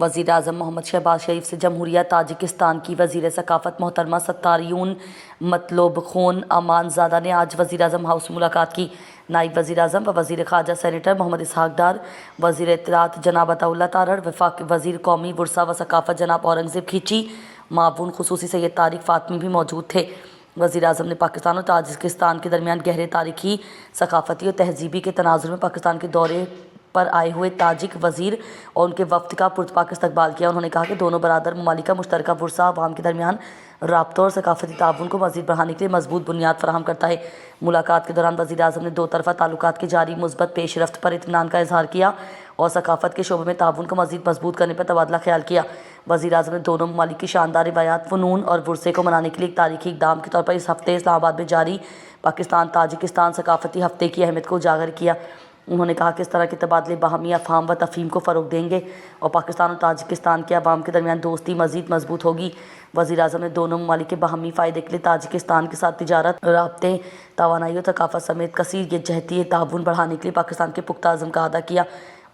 وزیر اعظم محمد شہباز شریف سے جمہوریہ تاجکستان کی وزیر ثقافت محترمہ ستاریون مطلوب خون امان زادہ نے آج وزیر اعظم ہاؤس ملاقات کی۔ نائب وزیر اعظم و وزیر خارجہ سینیٹر محمد اسحاق ڈار، وزیر اطلاعات جناب عطا اللہ تارڑ، وفاقی وزیر قومی ورثہ و ثقافت جناب اورنگزیب کھیچی، معاون خصوصی سید طارق فاطمی بھی موجود تھے۔ وزیر اعظم نے پاکستان اور تاجکستان کے درمیان گہرے تاریخی، ثقافتی اور تہذیبی کے تناظر میں پاکستان کے دورے پر آئے ہوئے تاجک وزیر اور ان کے وفد کا پرتپاک استقبال کیا۔ انہوں نے کہا کہ دونوں برادر ممالک کا مشترکہ ورثہ عوام کے درمیان رابطوں اور ثقافتی تعاون کو مزید بڑھانے کے لیے مضبوط بنیاد فراہم کرتا ہے۔ ملاقات کے دوران وزیر اعظم نے دو طرفہ تعلقات کی جاری مثبت پیش رفت پر اطمینان کا اظہار کیا اور ثقافت کے شعبے میں تعاون کو مزید مضبوط کرنے پر تبادلہ خیال کیا۔ وزیر اعظم نے دونوں ممالک کی شاندار روایات، فنون اور ورثے کو منانے کے لیے ایک تاریخی اقدام کے طور پر اس ہفتے اسلام آباد میں جاری پاکستان تاجکستان ثقافتی ہفتے کی اہمیت کو اجاگر کیا۔ انہوں نے کہا کہ اس طرح کے تبادلے باہمی افہام و تفہیم کو فروغ دیں گے اور پاکستان اور تاجکستان کے عوام کے درمیان دوستی مزید مضبوط ہوگی۔ وزیر اعظم نے دونوں ممالک کے باہمی فائدے کے لیے تاجکستان کے ساتھ تجارت، رابطے، توانائی اور ثقافت سمیت کثیر جہتی تعاون بڑھانے کے لیے پاکستان کے پختہ عزم کا اعادہ کیا۔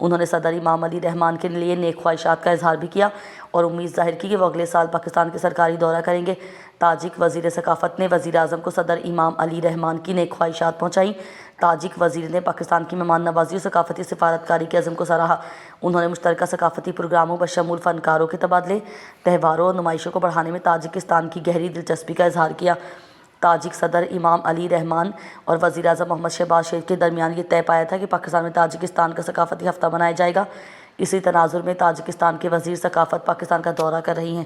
انہوں نے صدر امام علی رحمان کے لیے نیک خواہشات کا اظہار بھی کیا اور امید ظاہر کی کہ وہ اگلے سال پاکستان کے سرکاری دورہ کریں گے۔ تاجک وزیر ثقافت نے وزیر اعظم کو صدر امام علی رحمان کی نیک خواہشات پہنچائیں۔ تاجک وزیر نے پاکستان کی مہمان نوازی اور ثقافتی سفارتکاری کے عزم کو سراہا۔ انہوں نے مشترکہ ثقافتی پروگراموں بشمول فنکاروں کے تبادلے، تہواروں اور نمائشوں کو بڑھانے میں تاجکستان کی گہری دلچسپی کا اظہار کیا۔ تاجک صدر امام علی رحمان اور وزیر اعظم محمد شہباز شریف کے درمیان یہ طے پایا تھا کہ پاکستان میں تاجکستان کا ثقافتی ہفتہ منایا جائے گا۔ اسی تناظر میں تاجکستان کے وزیر ثقافت پاکستان کا دورہ کر رہی ہیں۔